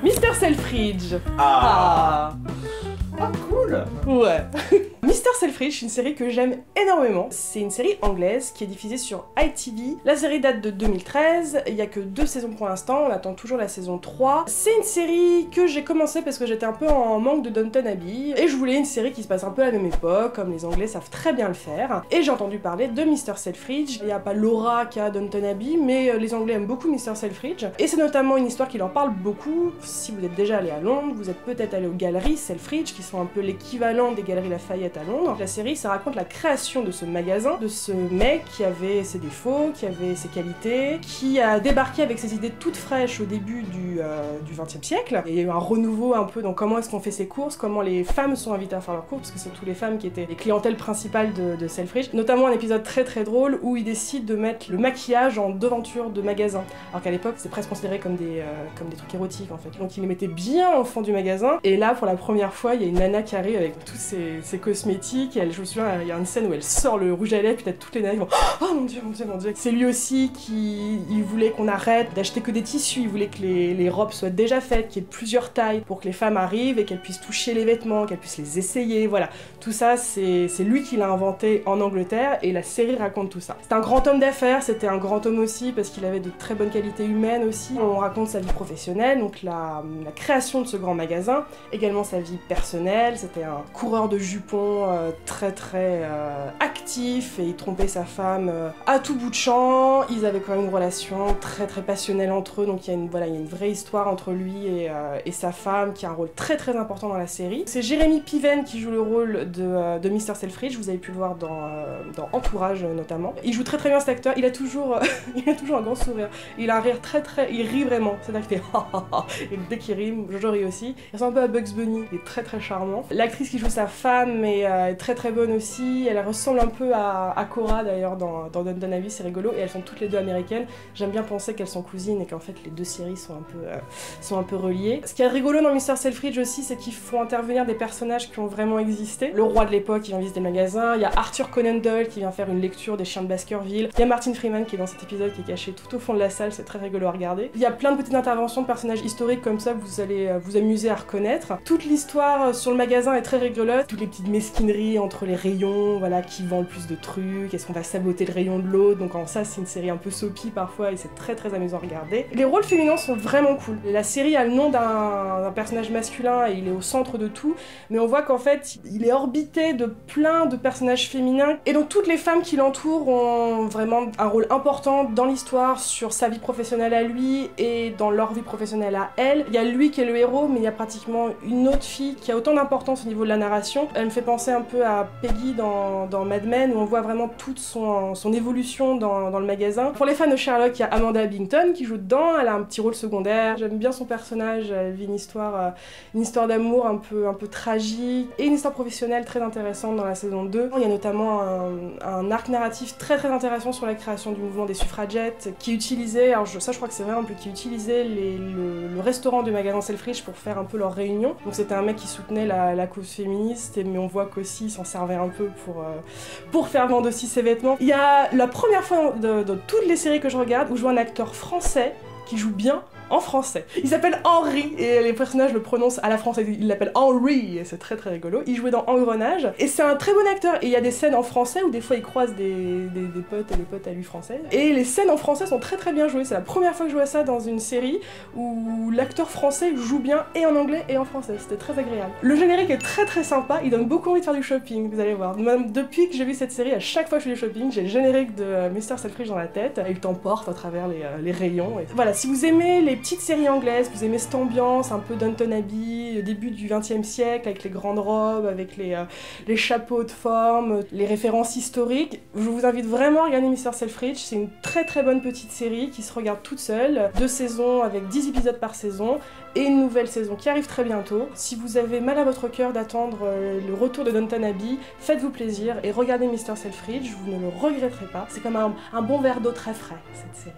Mr Selfridge. Ah, cool. Ouais. Mr Selfridge, une série que j'aime énormément. C'est une série anglaise qui est diffusée sur ITV. La série date de 2013, il y a que 2 saisons pour l'instant, on attend toujours la saison 3. C'est une série que j'ai commencé parce que j'étais un peu en manque de Downton Abbey, et je voulais une série qui se passe un peu à la même époque, comme les Anglais savent très bien le faire. Et j'ai entendu parler de Mr Selfridge. Il n'y a pas l'aura qu'a Downton Abbey, mais les Anglais aiment beaucoup Mr Selfridge. Et c'est notamment une histoire qui leur parle beaucoup. Si vous êtes déjà allé à Londres, vous êtes peut-être allé aux galeries Selfridge, qui sont un peu l'équivalent des galeries Lafayette à Londres. La série, ça raconte la création de ce magasin, de ce mec qui avait ses défauts, qui avait ses qualités, qui a débarqué avec ses idées toutes fraîches au début du XXe siècle. Et il y a eu un renouveau un peu dans comment est-ce qu'on fait ses courses, comment les femmes sont invitées à faire leurs courses, parce que c'est surtout les femmes qui étaient les clientèles principales de Selfridge. Notamment un épisode très très drôle où il décide de mettre le maquillage en devanture de magasin. Alors qu'à l'époque, c'est presque considéré comme des trucs érotiques en fait. Donc il les mettait bien au fond du magasin. Et là, pour la première fois, il y a une nana qui arrive avec tous ses cosmétiques. Et je me souviens, il y a une scène où elle sort le rouge à lèvres, puis t'as toutes les nanas qui vont « Oh mon dieu, mon dieu, mon dieu !» C'est lui aussi il voulait qu'on arrête d'acheter que des tissus, il voulait que les robes soient déjà faites, qu'il y ait plusieurs tailles pour que les femmes arrivent et qu'elles puissent toucher les vêtements, qu'elles puissent les essayer, voilà. Tout ça, c'est lui qui l'a inventé en Angleterre et la série raconte tout ça. C'est un grand homme d'affaires, c'était un grand homme aussi parce qu'il avait de très bonnes qualités humaines aussi. On raconte sa vie professionnelle, donc la création de ce grand magasin, également sa vie personnelle. C'était un coureur de jupons très actif et il trompait sa femme à tout bout de champ. Ils avaient quand même une relation très passionnelle entre eux, donc il y a une vraie histoire entre lui et sa femme qui a un rôle très important dans la série. C'est Jeremy Piven qui joue le rôle de Mr Selfridge, vous avez pu le voir dans Entourage notamment. Il joue très bien cet acteur, il a toujours un grand sourire, il a un rire il rit vraiment, c'est-à-dire qu'il fait et dès qu'il rit, je ris aussi. Il ressemble un peu à Bugs Bunny, il est très charmant. L'actrice qui joue sa femme est très bonne aussi, elle ressemble un peu à Cora d'ailleurs dans Downton Abbey, c'est rigolo, et elles sont toutes les deux américaines. J'aime bien penser qu'elles sont cousines et qu'en fait les deux séries sont un peu reliées. Ce qui est rigolo dans Mr Selfridge aussi, c'est qu'ils font intervenir des personnages qui ont vraiment existé. Le roi de l'époque qui vient visiter le magasin, il y a Arthur Conan Doyle qui vient faire une lecture des chiens de Baskerville, il y a Martin Freeman qui est dans cet épisode qui est caché tout au fond de la salle, c'est très rigolo à regarder. Il y a plein de petites interventions de personnages historiques comme ça que vous allez vous amuser à reconnaître. Toute l'histoire sur le magasin est très rigolote, toutes les petites mesquineries entre les rayons, voilà, qui vend le plus de trucs, est-ce qu'on va saboter le rayon de l'autre, donc en ça c'est une série un peu soapy parfois et c'est très amusant à regarder. Les rôles féminins sont vraiment cool. La série a le nom d'un personnage masculin et il est au centre de tout, mais on voit qu'en fait il est orbité de plein de personnages féminins et donc toutes les femmes qui l'entourent ont vraiment un rôle important dans l'histoire, sur sa vie professionnelle à lui et dans leur vie professionnelle à elle. Il y a lui qui est le héros, mais il y a pratiquement une autre fille qui a autant d'importance au niveau de la narration. Elle me fait penser un peu à Peggy dans Mad Men, où on voit vraiment toute son évolution dans le magasin. Pour les fans de Sherlock, il y a Amanda Bington qui joue dedans, elle a un petit rôle secondaire. J'aime bien son personnage, elle vit une histoire d'amour un peu tragique et une histoire professionnelle très intéressante dans la saison 2. Il y a notamment un arc narratif très intéressant sur la création du mouvement des suffragettes qui utilisait, alors je crois que c'est vrai un peu, qui utilisait le restaurant du magasin Selfridge pour faire un peu leur réunion. Donc c'était un mec qui soutenait la cause féministe, mais on voit qu'aussi il s'en servait un peu pour faire vendre aussi ses vêtements. Il y a la première fois de toutes les séries que je regarde où je vois un acteur français qui joue bien en français. Il s'appelle Henri, et les personnages le prononcent à la française, il l'appelle Henry, et c'est très rigolo. Il jouait dans Engrenage, et c'est un très bon acteur, et il y a des scènes en français où des fois il croise des potes et des potes à lui françaises, et les scènes en français sont très bien jouées. C'est la première fois que je vois ça dans une série où l'acteur français joue bien et en anglais et en français, c'était très agréable. Le générique est très sympa, il donne beaucoup envie de faire du shopping, vous allez voir. Même depuis que j'ai vu cette série, à chaque fois que je fais du shopping, j'ai le générique de Mr Selfridge dans la tête, et il t'emporte à travers les rayons. Et voilà, si vous aimez les petites séries anglaises, vous aimez cette ambiance un peu Downton Abbey, le début du XXe siècle, avec les grandes robes, avec les chapeaux de forme, les références historiques, je vous invite vraiment à regarder Mr Selfridge. C'est une très bonne petite série qui se regarde toute seule, 2 saisons avec 10 épisodes par saison, et une nouvelle saison qui arrive très bientôt. Si vous avez mal à votre cœur d'attendre le retour de Downton Abbey, faites-vous plaisir et regardez Mr Selfridge, vous ne le regretterez pas. C'est comme un bon verre d'eau très frais, cette série.